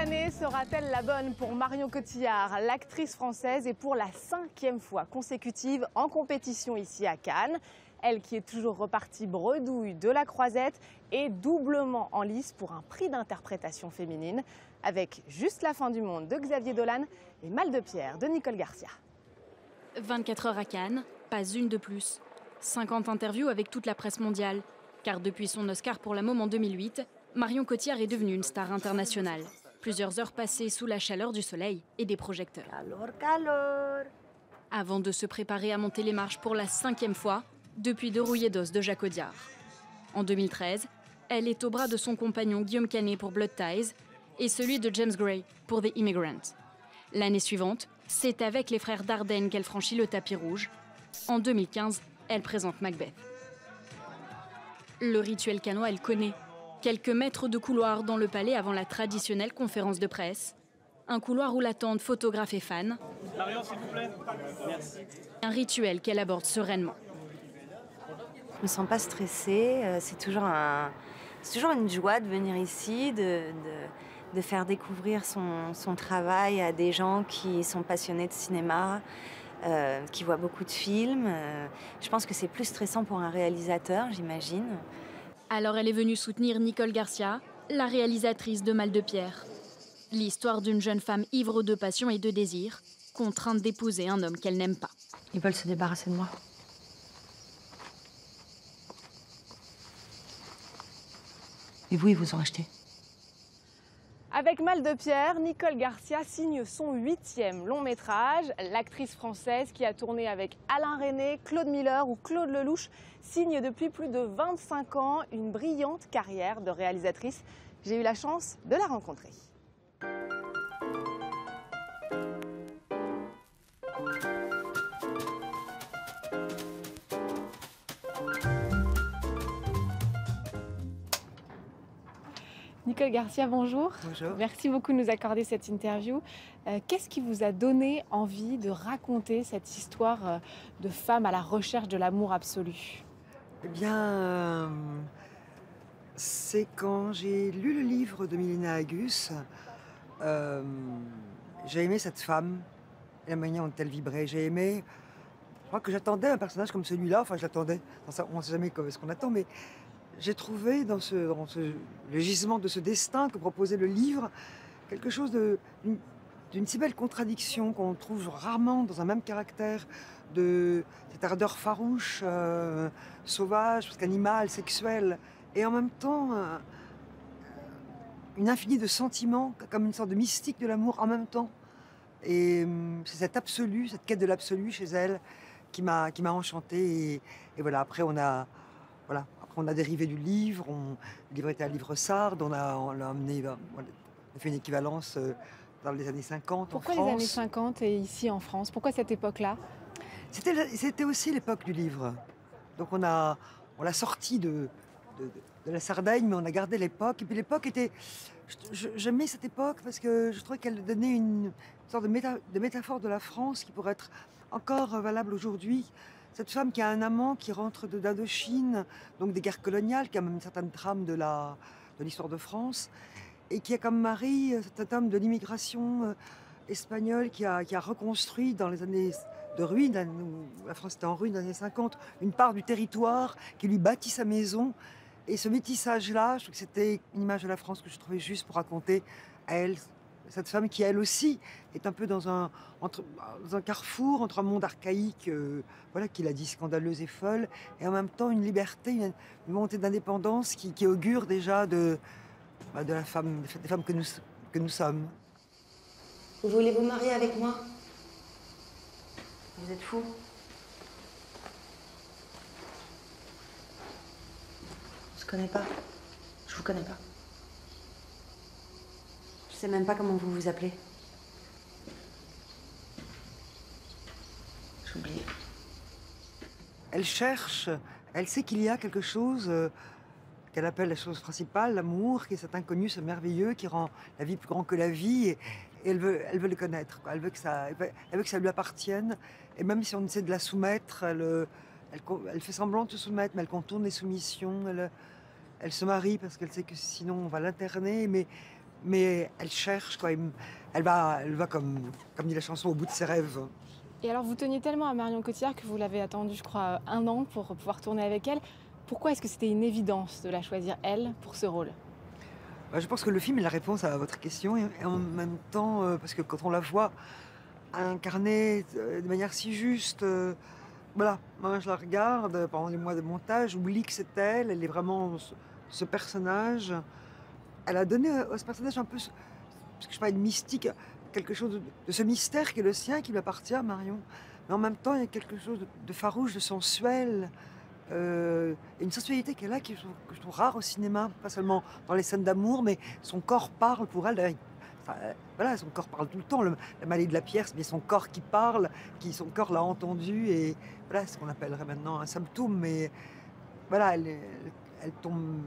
année sera-t-elle la bonne pour Marion Cotillard? L'actrice française est pour la 5e fois consécutive en compétition ici à Cannes. Elle qui est toujours repartie bredouille de la Croisette est doublement en lice pour un prix d'interprétation féminine avec Juste la fin du monde de Xavier Dolan et Mal de pierre de Nicole Garcia. 24 heures à Cannes, pas une de plus. 50 interviews avec toute la presse mondiale. Car depuis son Oscar pour La Môme en 2008, Marion Cotillard est devenue une star internationale. Plusieurs heures passées sous la chaleur du soleil et des projecteurs. Calor. Avant de se préparer à monter les marches pour la 5e fois, depuis De rouillé d'os de Jacques Audiard. En 2013, elle est au bras de son compagnon Guillaume Canet pour Blood Ties et celui de James Gray pour The Immigrant. L'année suivante, c'est avec les frères Dardenne qu'elle franchit le tapis rouge. En 2015, elle présente Macbeth. Le rituel cannois, elle connaît. Quelques mètres de couloir dans le palais avant la traditionnelle conférence de presse. Un couloir où l'attendent photographes et fans. Marion, s'il vous plaît. Merci. Un rituel qu'elle aborde sereinement. Je me sens pas stressée. C'est toujours une joie de venir ici, de faire découvrir son travail à des gens qui sont passionnés de cinéma, qui voient beaucoup de films. Je pense que c'est plus stressant pour un réalisateur, j'imagine. Alors elle est venue soutenir Nicole Garcia, la réalisatrice de Mal de pierre. L'histoire d'une jeune femme ivre de passion et de désir, contrainte d'épouser un homme qu'elle n'aime pas. Ils veulent se débarrasser de moi. Et vous, ils vous ont acheté? Avec Mal de pierre, Nicole Garcia signe son 8e long métrage. L'actrice française qui a tourné avec Alain Resnais, Claude Miller ou Claude Lelouch signe depuis plus de 25 ans une brillante carrière de réalisatrice. J'ai eu la chance de la rencontrer. Nicole Garcia, bonjour. Bonjour. Merci beaucoup de nous accorder cette interview. Qu'est-ce qui vous a donné envie de raconter cette histoire de femme à la recherche de l'amour absolu? Eh bien, c'est quand j'ai lu le livre de Milena Agus, j'ai aimé cette femme, et la manière dont elle vibrait. J'ai aimé, je crois que j'attendais un personnage comme celui-là, enfin je l'attendais, on ne sait jamais ce qu'on attend, mais j'ai trouvé dans le gisement de ce destin que proposait le livre quelque chose d'une si belle contradiction qu'on trouve rarement dans un même caractère, de cette ardeur farouche, sauvage, presque animale, sexuelle, et en même temps une infinie de sentiments, comme une sorte de mystique de l'amour en même temps. Et c'est cet absolu, cette quête de l'absolu chez elle qui m'a enchantée. Et voilà, après on a dérivé du livre, le livre était un livre sarde, on l'a amené, on a fait une équivalence dans les années 50 Pourquoi en France. les années 50 et ici en France? Pourquoi cette époque-là? C'était aussi l'époque du livre. Donc on l'a sorti de la Sardaigne, mais on a gardé l'époque. Et puis l'époque était... J'aimais cette époque parce que je trouvais qu'elle donnait une sorte de métaphore de la France qui pourrait être encore valable aujourd'hui. Cette femme qui a un amant qui rentre d'Indochine, donc des guerres coloniales, qui a même une certaine trame de l'histoire de France, et qui a comme mari cet homme de l'immigration espagnole qui a reconstruit dans les années de ruine, où la France était en ruine dans les années 50, une part du territoire, qui lui bâtit sa maison. Et ce métissage-là, je trouve que c'était une image de la France que je trouvais juste pour raconter à elle, cette femme qui, elle aussi, est un peu dans un carrefour entre un monde archaïque, qu'il a dit scandaleuse et folle, et en même temps une liberté, une montée d'indépendance qui augure déjà de la femme, des femmes que nous sommes. Vous voulez vous marier avec moi? Vous êtes fou? Je ne connais pas. Je vous connais pas. Je sais même pas comment vous vous appelez. J'ai oublié. Elle cherche, elle sait qu'il y a quelque chose qu'elle appelle la chose principale, l'amour, qui est cet inconnu, ce merveilleux qui rend la vie plus grande que la vie. Et elle veut le connaître, quoi. Elle veut que ça lui appartienne. Et même si on essaie de la soumettre, elle fait semblant de se soumettre, mais elle contourne les soumissions. Elle se marie parce qu'elle sait que sinon on va l'interner. Mais mais elle cherche, quoi. Elle va comme dit la chanson, au bout de ses rêves. Et alors, vous teniez tellement à Marion Cotillard que vous l'avez attendue, je crois, 1 an pour pouvoir tourner avec elle. Pourquoi est-ce que c'était une évidence de la choisir, elle, pour ce rôle? Je pense que le film est la réponse à votre question, et en même temps, parce que quand on la voit incarnée de manière si juste, voilà, moi je la regarde pendant les mois de montage, j'oublie que c'est elle est vraiment ce personnage. Elle a donné à ce personnage un peu, parce que je sais pas, une mystique, quelque chose de ce mystère qui est le sien, qui lui appartient à Marion. Mais en même temps, il y a quelque chose de farouche, de sensuel, une sensualité qu'elle a que je trouve rare au cinéma, pas seulement dans les scènes d'amour, mais son corps parle pour elle. Voilà, son corps parle tout le temps. La maladie de la pierre, c'est bien son corps qui parle, son corps l'a entendu, et voilà ce qu'on appellerait maintenant un symptôme. Mais voilà, elle tombe,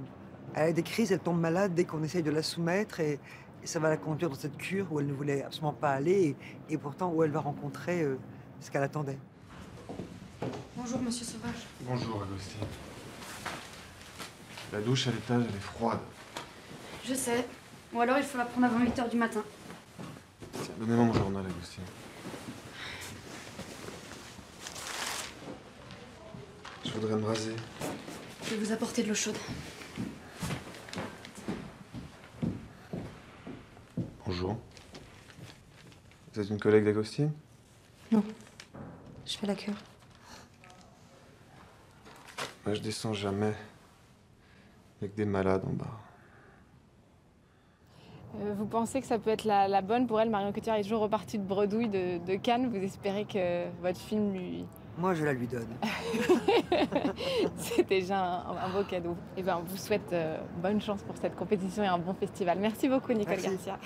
elle a des crises, elle tombe malade dès qu'on essaye de la soumettre, et ça va la conduire dans cette cure où elle ne voulait absolument pas aller, et pourtant où elle va rencontrer ce qu'elle attendait. Bonjour, monsieur Sauvage. Bonjour, Agostine. La douche à l'étage, elle est froide. Je sais. Ou alors il faut la prendre avant 8 h du matin. Tiens, donnez-moi mon journal, Agostine. Je voudrais me raser. Je vais vous apporter de l'eau chaude. Bonjour. Vous êtes une collègue d'Agostine? Non. Je fais la cure. Moi, je descends jamais avec des malades en bas. Vous pensez que ça peut être la bonne pour elle? Marion Cotillard est toujours repartie de bredouille de Cannes. Vous espérez que votre film lui... Moi, je la lui donne. C'est déjà un beau cadeau. Et ben, on vous souhaite bonne chance pour cette compétition et un bon festival. Merci beaucoup, Nicole Merci. Garcia.